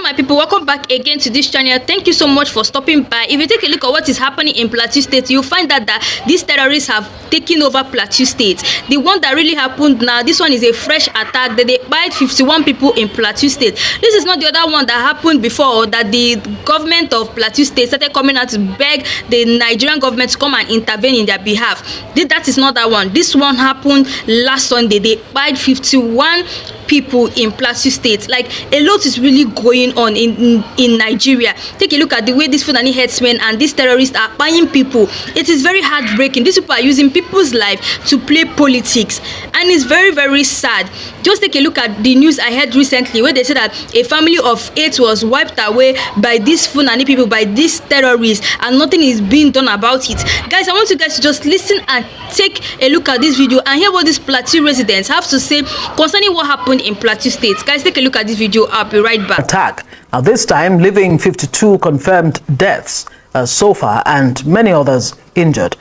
my people, welcome back again to this channel. Thank you so much for stopping by. If you take a look at what is happening in Plateau State, you'll find that these terrorists have taken over Plateau State. The one that really happened now, this one is a fresh attack that they killed 51 people in Plateau State. This is not the other one that happened before, that the government of Plateau State started coming out to beg the Nigerian government to come and intervene in their behalf. That is not that one. This one happened last Sunday. They killed 51 people in Plateau State. Like, a lot is really going on in Nigeria. Take a look at the way these Fulani headsmen and these terrorists are buying people. It is very heartbreaking. These people are using people's life to play politics, and it's very, very sad. Just take a look at the news I heard recently where they said that a family of 8 was wiped away by these Fulani people, by these terrorists, and nothing is being done about it. Guys, I want you guys to just listen and take a look at this video and hear what these Plateau residents have to say concerning what happened in Plateau State. Guys, take a look at this video. I'll be right back. Attack. Now this time, leaving 52 confirmed deaths so far and many others injured.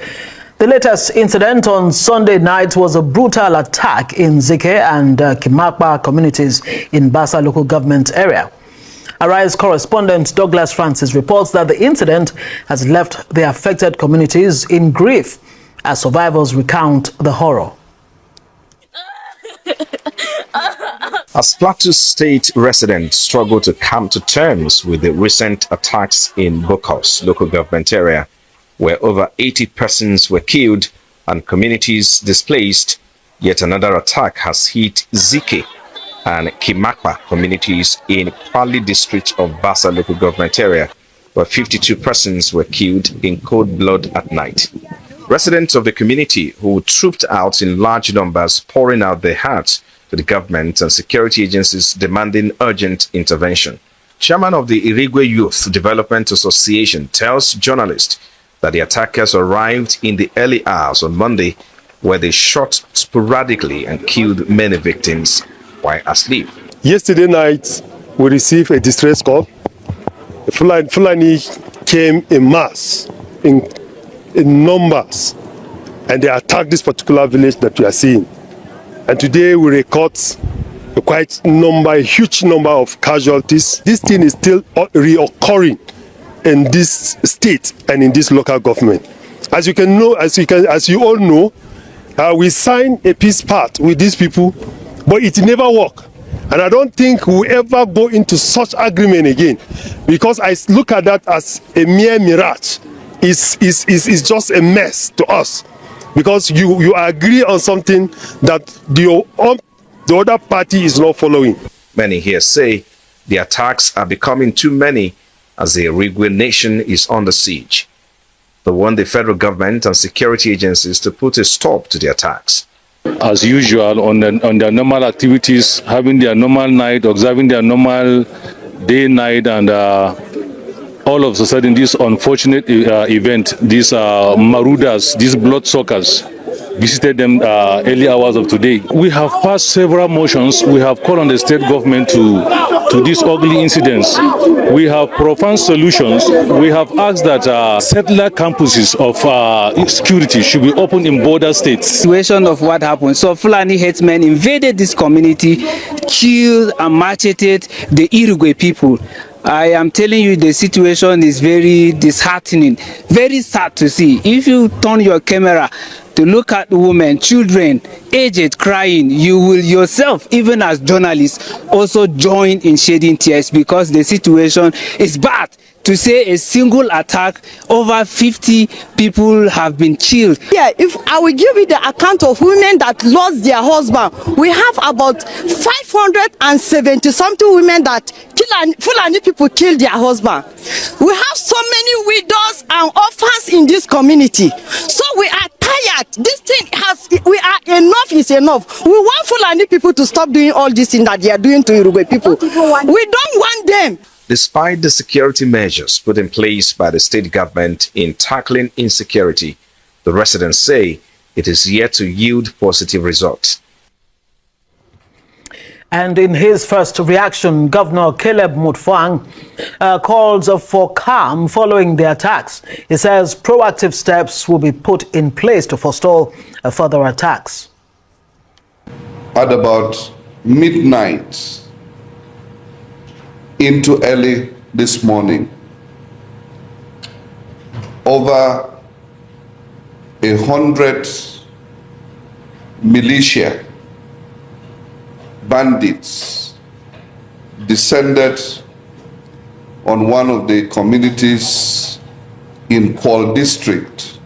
The latest incident on Sunday night was a brutal attack in Zike and Kimakpa communities in Basa local government area. Arise correspondent Douglas Francis reports that the incident has left the affected communities in grief as survivors recount the horror. As Plateau State residents struggle to come to terms with the recent attacks in Bokos local government area, where over 80 persons were killed and communities displaced, yet another attack has hit Zike and Kimakpa communities in Pali district of Basa local government area, where 52 persons were killed in cold blood at night. Residents of the community who trooped out in large numbers, pouring out their hearts to the government and security agencies demanding urgent intervention. Chairman of the Irigwe Youth Development Association tells journalists that the attackers arrived in the early hours on Monday, where they shot sporadically and killed many victims while asleep. Yesterday night, we received a distress call. Fulani came in mass, in numbers, and they attacked this particular village that we are seeing. And today we record a huge number of casualties. This thing is still reoccurring in this state and in this local government. As you all know, we signed a peace pact with these people, but it never worked. And I don't think we'll ever go into such agreement again, because I look at that as a mere mirage. It's just a mess to us, because you agree on something that the other party is not following. Many here say the attacks are becoming too many as the Irigwe nation is under siege. They want the federal government and security agencies to put a stop to the attacks. As usual, on their normal activities, having their normal night, observing their normal day, night, and all of a sudden this unfortunate event, these marauders, these bloodsuckers, visited them early hours of today. We have passed several motions. We have called on the state government to these ugly incidents. We have profound solutions. We have asked that settler campuses of security should be opened in border states. Situation of what happened. So Fulani headsmen invaded this community, killed and macheted the Irigwe people. I am telling you, the situation is very disheartening, very sad to see. If you turn your camera to look at women, children, aged crying, you will yourself, even as journalists, also join in shedding tears, because the situation is bad. To say a single attack, over 50 people have been killed. Yeah, if I will give you the account of women that lost their husband, we have about 570 something women that Fulani people killed their husband. We have so many widows and orphans in this community. So we are tired. This thing enough is enough. We want Fulani people to stop doing all this thing that they are doing to Irigwe people. We don't want them. Despite the security measures put in place by the state government in tackling insecurity, the residents say it is yet to yield positive results. And in his first reaction, Governor Caleb Mutfwang calls for calm following the attacks. He says proactive steps will be put in place to forestall further attacks. At about midnight, into early this morning, over 100 militia bandits descended on one of the communities in Kwal district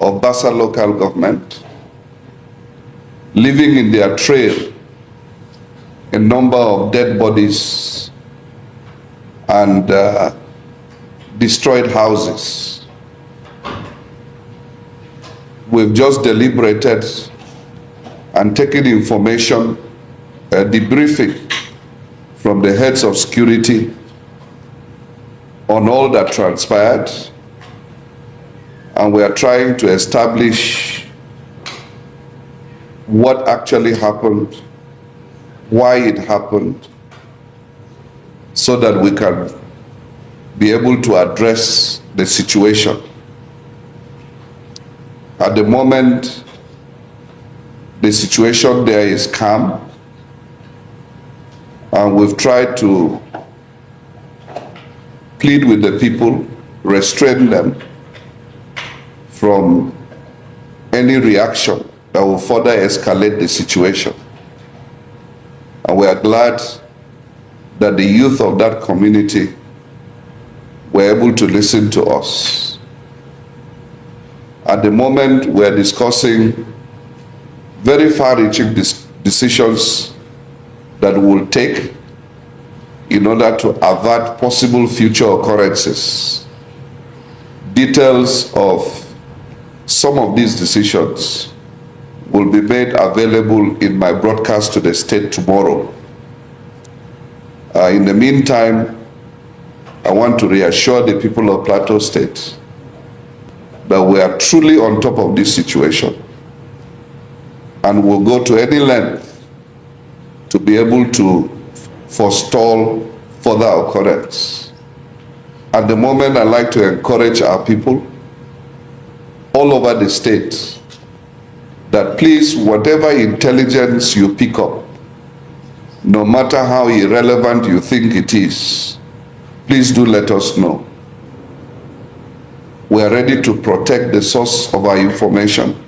of Bassa local government, leaving in their trail a number of dead bodies and destroyed houses. We've just deliberated and taken information, a debriefing from the heads of security on all that transpired, and we are trying to establish what actually happened, why it happened, so that we can be able to address the situation. At the moment, the situation there is calm, and we've tried to plead with the people, restrain them from any reaction that will further escalate the situation. And we are glad that the youth of that community were able to listen to us. At the moment, we are discussing very far-reaching decisions that we will take in order to avert possible future occurrences. Details of some of these decisions will be made available in my broadcast to the state tomorrow. In the meantime, I want to reassure the people of Plateau State that we are truly on top of this situation and will go to any length to be able to forestall further occurrence. At the moment, I'd like to encourage our people all over the state that please, whatever intelligence you pick up, no matter how irrelevant you think it is, please do let us know. We are ready to protect the source of our information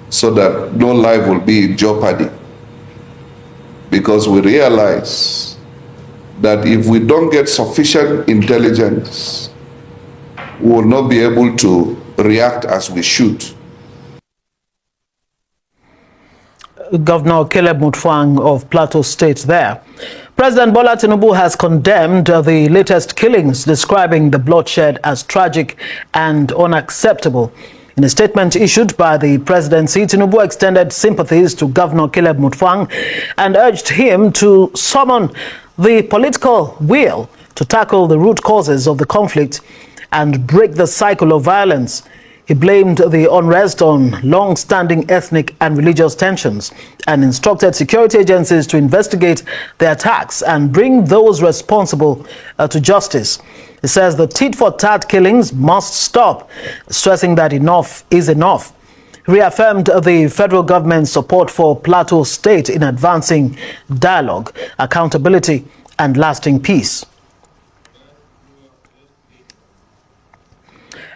so that no life will be in jeopardy. Because we realize that if we don't get sufficient intelligence, we will not be able to react as we should. Governor Caleb Mutfwang of Plateau State there. President Bola Tinubu has condemned the latest killings, describing the bloodshed as tragic and unacceptable. In a statement issued by the presidency, Tinubu extended sympathies to Governor Caleb Mutfwang and urged him to summon the political will to tackle the root causes of the conflict and break the cycle of violence. He blamed the unrest on long-standing ethnic and religious tensions and instructed security agencies to investigate the attacks and bring those responsible to justice. He says the tit-for-tat killings must stop, stressing that enough is enough. He reaffirmed the federal government's support for Plateau State in advancing dialogue, accountability, and lasting peace.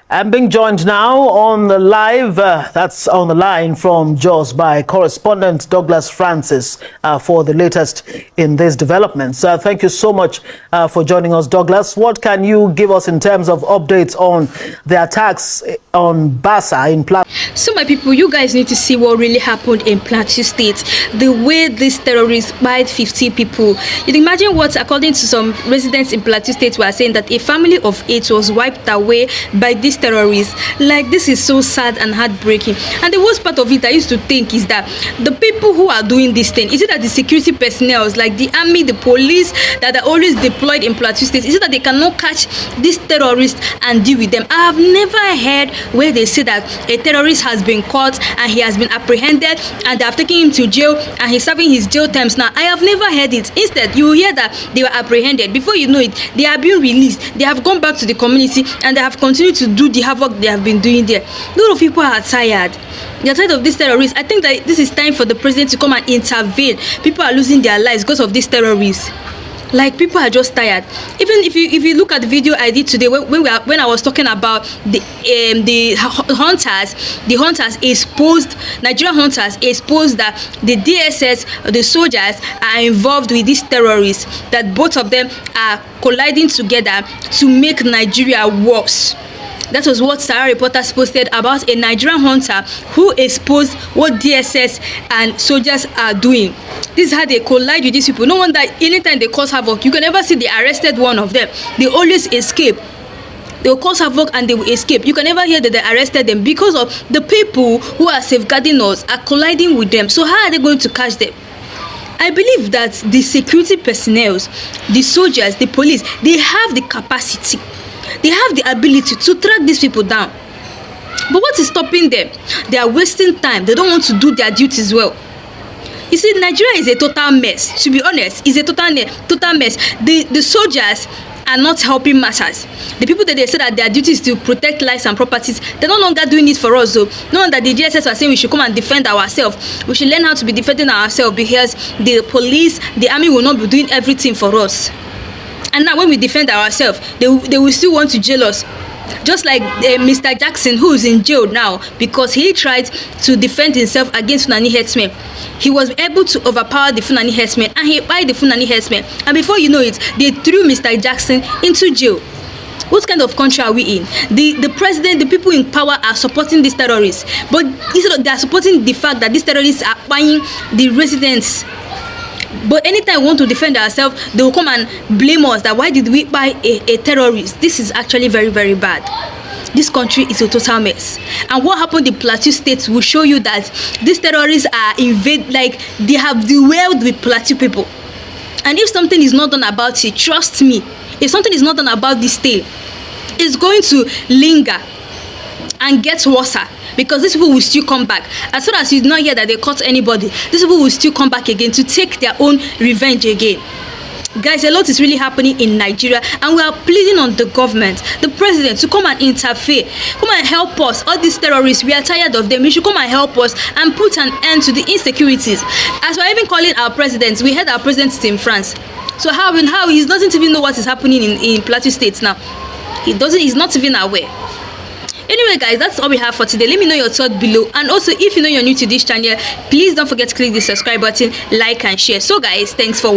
I'm being joined now on the that's on the line from Jos by correspondent Douglas Francis for the latest in these developments. Thank you so much for joining us, Douglas. What can you give us in terms of updates on the attacks on Bassa in Plateau? So my people, you guys need to see what really happened in Plateau State. The way these terrorists killed 50 people. You can imagine what, according to some residents in Plateau State, were saying that a family of 8 was wiped away by these terrorists. Like, this is so sad and heartbreaking. And the worst part of it, I used to think, is that the people who are doing this thing, is it that the security personnel, like the army, the police that are always deployed in Plateau State, is it that they cannot catch these terrorists and deal with them? I have never heard where they say that a terrorist has been caught and he has been apprehended and they have taken him to jail and he's serving his jail terms now. I have never heard it. Instead, you hear that they were apprehended. Before you know it, they are being released. They have gone back to the community and they have continued to do the havoc they have been doing there. A lot of people are tired. They are tired of these terrorists. I think that this is time for the president to come and intervene. People are losing their lives because of these terrorists. Like, people are just tired. Even if you look at the video I did today, when I was talking about the hunters exposed, Nigerian hunters exposed that the DSS, the soldiers, are involved with these terrorists, that both of them are colliding together to make Nigeria worse. That was what Sarah Reporters posted about a Nigerian hunter who exposed what DSS and soldiers are doing. This is how they collide with these people. No wonder anytime they cause havoc, you can never see they arrested one of them. They always escape. They will cause havoc and they will escape. You can never hear that they arrested them because of the people who are safeguarding us are colliding with them. So how are they going to catch them? I believe that the security personnel, the soldiers, the police, they have the capacity. They have the ability to track these people down. But what is stopping them? They are wasting time. They don't want to do their duties well. You see, Nigeria is a total mess. To be honest, it's a total mess. The soldiers are not helping matters. The people that they say that their duty is to protect lives and properties, they're no longer doing it for us. So, no wonder the DSS are saying we should come and defend ourselves. We should learn how to be defending ourselves, because the police, the army will not be doing everything for us. And now when we defend ourselves, they will still want to jail us. Just like Mr. Jackson, who is in jail now because he tried to defend himself against Fulani herdsmen. He was able to overpower the Fulani herdsmen and he bought the Fulani herdsmen. And before you know it, they threw Mr. Jackson into jail. What kind of country are we in? The president, the people in power are supporting these terrorists. But instead of, they are supporting the fact that these terrorists are buying the residents. But anytime we want to defend ourselves, they will come and blame us that why did we buy a terrorist? This is actually very, very bad. This country is a total mess. And what happened in Plateau State will show you that these terrorists are like they have dwelled with Plateau people. And if something is not done about it, trust me, if something is not done about this thing, it's going to linger and get worse. Because these people will still come back. As soon as you not hear that they caught anybody, these people will still come back again to take their own revenge again. Guys, a lot is really happening in Nigeria, and we are pleading on the government, the president, to come and interfere, come and help us. All these terrorists, we are tired of them. You should come and help us and put an end to the insecurities. As we're even calling our president, we had our president in France. So how he doesn't even know what is happening in Plateau State now. He's not even aware. Anyway, guys, that's all we have for today. Let me know your thoughts below, and also if you know you're new to this channel, please don't forget to click the subscribe button, like and share. So guys, thanks for watching.